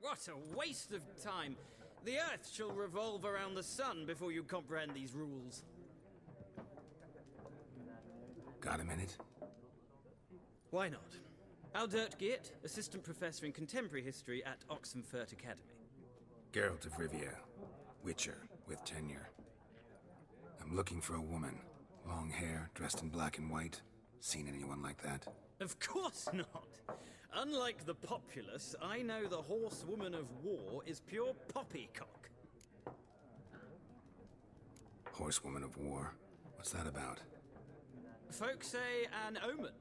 What a waste of time. The Earth shall revolve around the sun before you comprehend these rules. Got a minute? Why not? Aldert Geert, Assistant Professor in Contemporary History at Oxenfurt Academy. Geralt of Rivia, Witcher, with tenure. I'm looking for a woman. Long hair, dressed in black and white. Seen anyone like that? Of course not. Unlike the populace, I know the horsewoman of war is pure poppycock. Horsewoman of war? What's that about? Folk say an omen.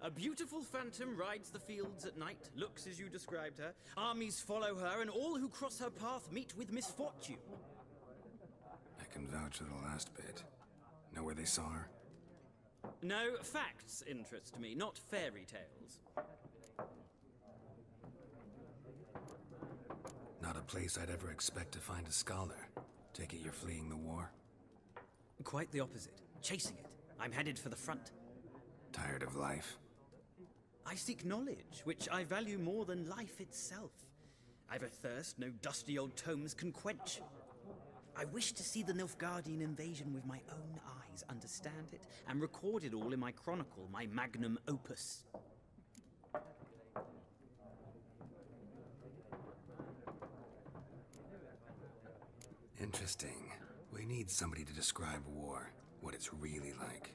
A beautiful phantom rides the fields at night, looks as you described her. Armies follow her, and all who cross her path meet with misfortune. I can vouch for the last bit. Know where they saw her? No, facts interest me, not fairy tales. Not a place I'd ever expect to find a scholar. Take it you're fleeing the war? Quite the opposite. Chasing it. I'm headed for the front. Tired of life? I seek knowledge, which I value more than life itself. I've a thirst no dusty old tomes can quench. I wish to see the Nilfgaardian invasion with my own eyes, understand it, and record it all in my chronicle, my magnum opus. Interesting. We need somebody to describe war, what it's really like.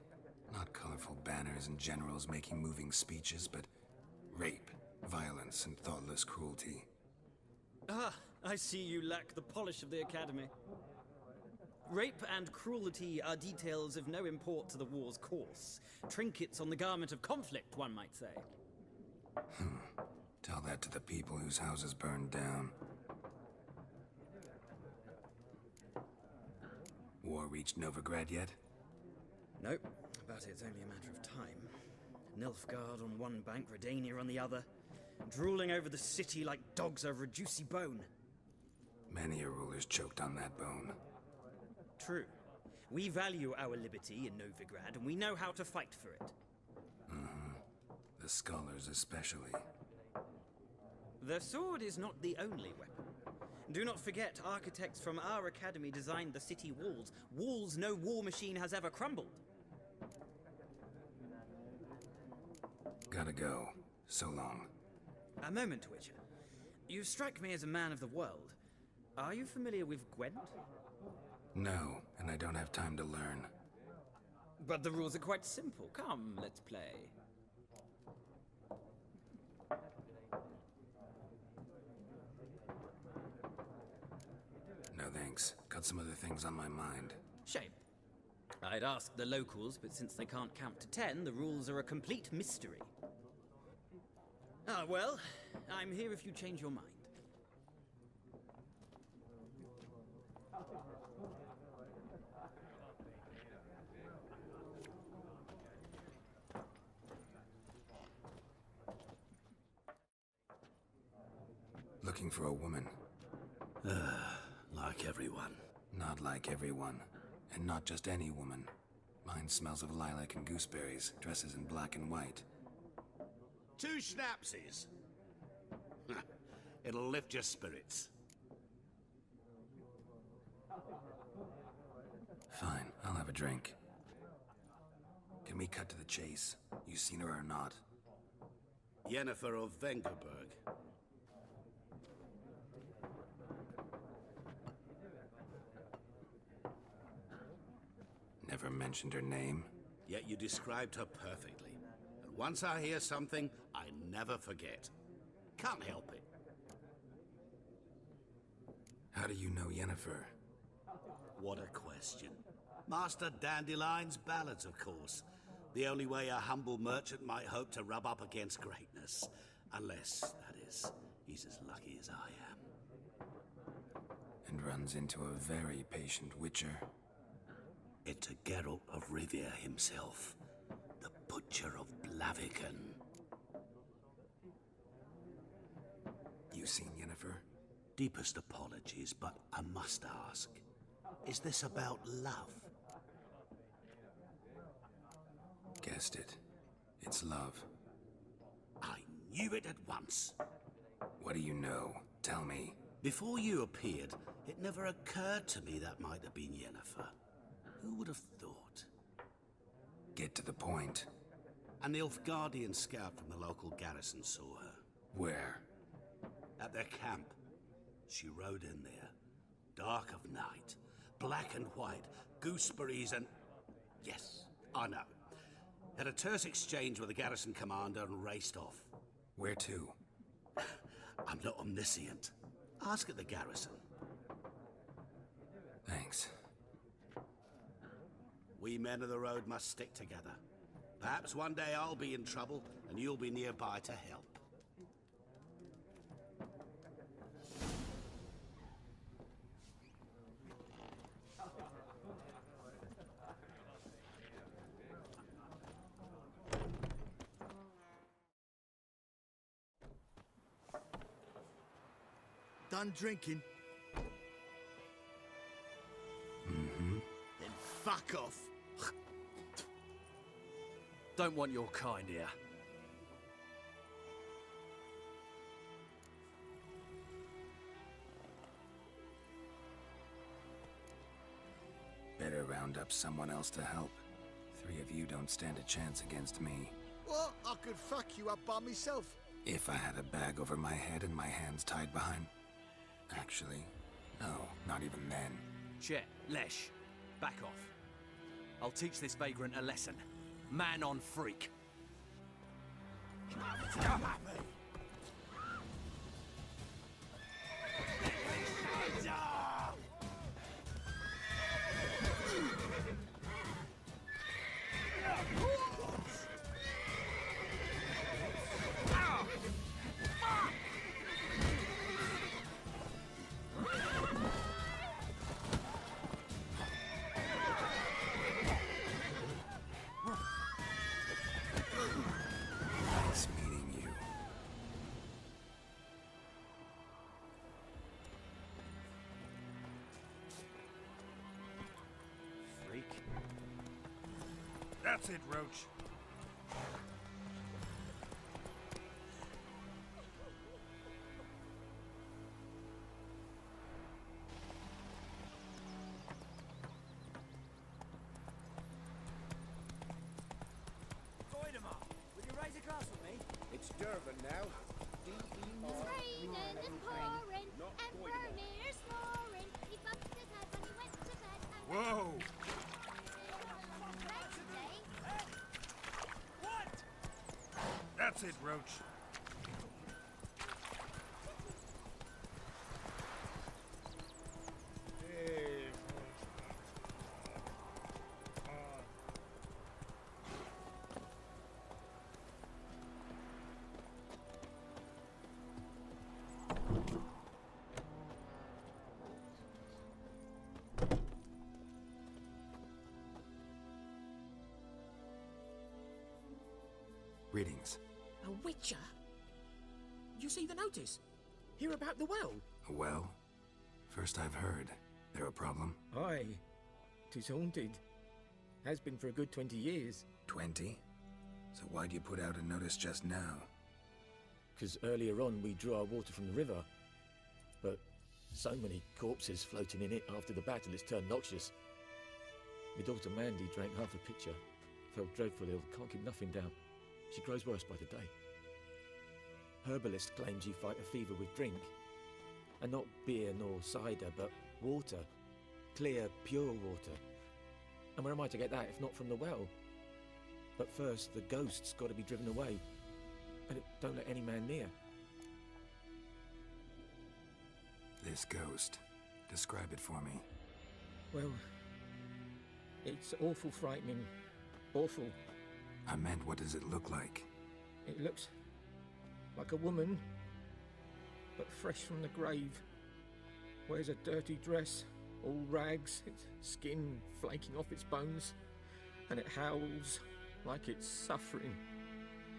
Not colorful banners and generals making moving speeches, but rape, violence, and thoughtless cruelty. Ah, I see you lack the polish of the Academy. Rape and cruelty are details of no import to the war's course. Trinkets on the garment of conflict, one might say. Tell that to the people whose houses burned down. War reached Novigrad yet? Nope, but it's only a matter of time. Nilfgaard on one bank, Redania on the other, drooling over the city like dogs over a juicy bone. Many a ruler's choked on that bone. True. We value our liberty in Novigrad, and we know how to fight for it. The scholars especially. The sword is not the only weapon. Do not forget, architects from our academy designed the city walls. Walls no war machine has ever crumbled. Gotta go. So long. A moment, Witcher. You strike me as a man of the world. Are you familiar with Gwent? No, and I don't have time to learn. But the rules are quite simple. Come, let's play. No thanks. Got some other things on my mind. Shame. I'd ask the locals, but since they can't count to 10, the rules are a complete mystery. Ah, well, I'm here if you change your mind. Looking for a woman. Like everyone. Not like everyone. And not just any woman. Mine smells of lilac and gooseberries, dresses in black and white. 2 schnapsies. It'll lift your spirits. Fine, I'll have a drink. Can we cut to the chase? You seen her or not? Yennefer of Vengerberg. Never mentioned her name. Yet you described her perfectly. And once I hear something, I never forget. Can't help it. How do you know Yennefer? What a question. Master Dandelion's ballads, of course. The only way a humble merchant might hope to rub up against greatness. Unless, that is, he's as lucky as I am. And runs into a very patient witcher. It's a Geralt of Rivia himself. The Butcher of Blaviken. You seen Yennefer? Deepest apologies, but I must ask. Is this about love? Guessed it. It's love. I knew it at once. What do you know? Tell me. Before you appeared, it never occurred to me that might have been Yennefer. Who would have thought? Get to the point. An Nilfgaardian scout from the local garrison saw her. Where? At their camp. She rode in there. Dark of night. Black and white. Gooseberries and... Yes, I know. Had a terse exchange with the garrison commander and raced off. Where to? I'm not omniscient. Ask at the garrison. Thanks. We men of the road must stick together. Perhaps one day I'll be in trouble and you'll be nearby to help. Done drinking? Mm-hmm. Then fuck off. Don't want your kind here. Better round up someone else to help. 3 of you don't stand a chance against me. What? I could fuck you up by myself. If I had a bag over my head and my hands tied behind... Actually, no, not even then. Chet, Lesh, back off. I'll teach this vagrant a lesson. Man on freak. Come at me. Nice meeting you. Freak. That's it, Roach. It's Durban now. Raining and pouring, and Vermeer snoring. He bumped his head when he went to bed. And Whoa! right today. That's it, Roach. Greetings. A witcher? You see the notice? Hear about the well? Well, first I've heard. There a problem? Aye. 'Tis haunted. Has been for a good 20 years. 20? So why'd you put out a notice just now? 'Cause earlier on we drew our water from the river. But so many corpses floating in it after the battle it's turned noxious. My daughter Mandy drank half a pitcher. Felt dreadful ill, can't keep nothing down. She grows worse by the day. Herbalist claims you fight a fever with drink. And not beer nor cider, but water. Clear, pure water. And where am I to get that if not from the well? But first, the ghost's got to be driven away. And it don't let any man near. This ghost. Describe it for me. Well, it's awful frightening. Awful. I meant, what does it look like? It looks like a woman, but fresh from the grave. Wears a dirty dress, all rags, its skin flaking off its bones, and it howls like it's suffering.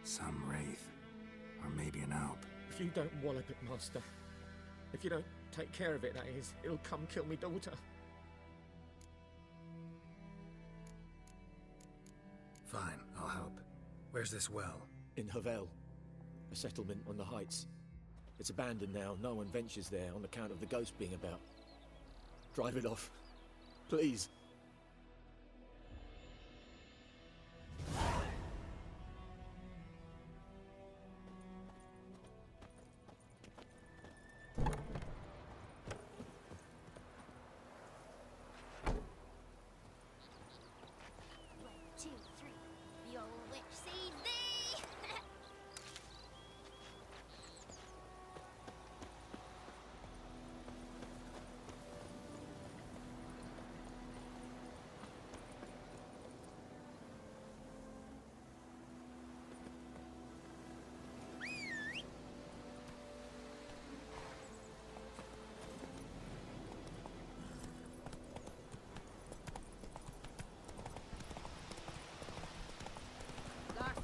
Some wraith. Or maybe an alp. If you don't wallop it, Master, if you don't take care of it, that is, it'll come kill me daughter. Fine, I'll help. Where's this well? In Havel, a settlement on the heights. It's abandoned now. No one ventures there on account of the ghost being about. Drive it off. Please.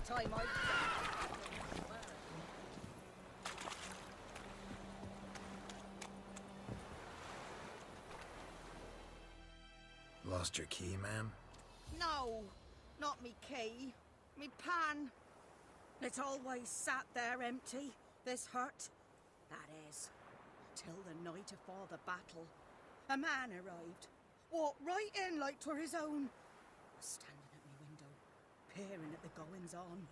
Time I Lost your key, ma'am? No, not me key. Me pan. It's always sat there empty, this hut. That is, till the night afore the battle. A man arrived, walked right in like 'twere his own. Was standing at me window, peering at the goings-on.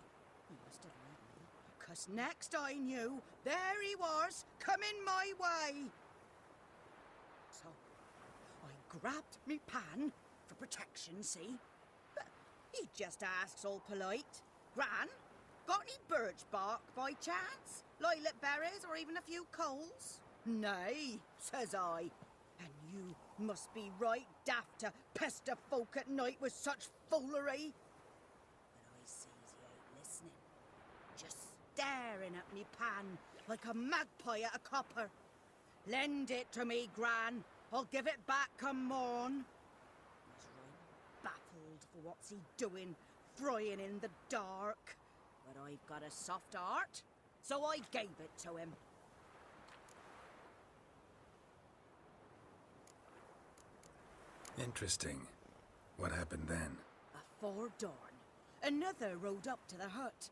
He must have read me, 'cause next I knew, there he was, coming my way. So, I grabbed me pan, for protection, see? But he just asks all polite, Gran, got any birch bark by chance? Lilac berries or even a few coals? Nay, says I. And you must be right daft to pester folk at night with such foolery. But I sees he ain't listening. Just staring at me pan like a magpie at a copper. Lend it to me, Gran. I'll give it back come morn. He's right baffled for what's he doing, frying in the dark. But I've got a soft heart, so I gave it to him. Interesting. What happened then? Afore dawn, another rode up to the hut.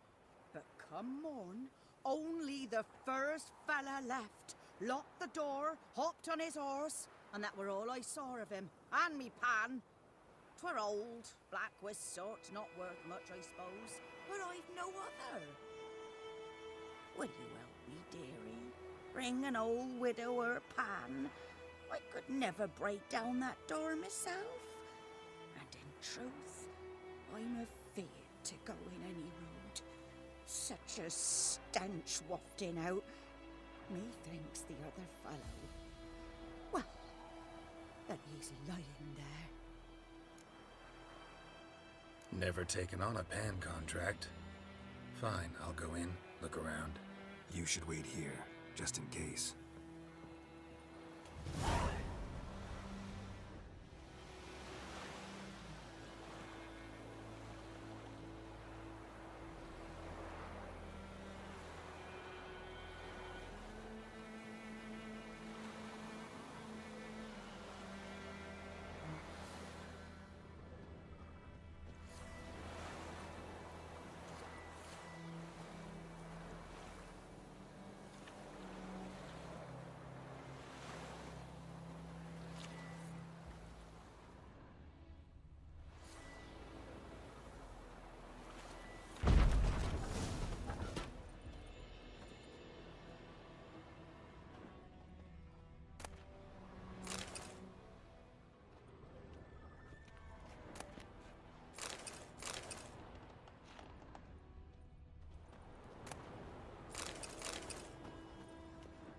But come morn, only the first fella left. Locked the door, hopped on his horse, and that were all I saw of him, and me pan. 'Twere old, black with sort, not worth much, I suppose, but I've no other. Will you help me, dearie? Bring an old widower pan. I could never break down that door myself. And in truth, I'm afeard to go in any road. Such a stench wafting out. Methinks the other fellow. Well, that he's lying there. Never taken on a pan contract. Fine, I'll go in, look around. You should wait here, just in case.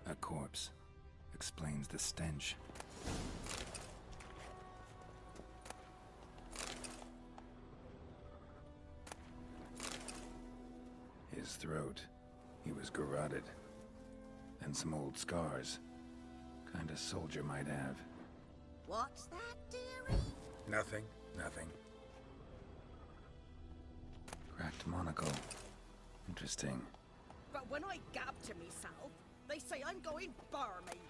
A corpse. Explains the stench. His throat. He was garroted. And some old scars. Kinda soldier might have. What's that, dearie? Nothing. Cracked monocle. Interesting. But when I gab to myself, they say I'm going barmy.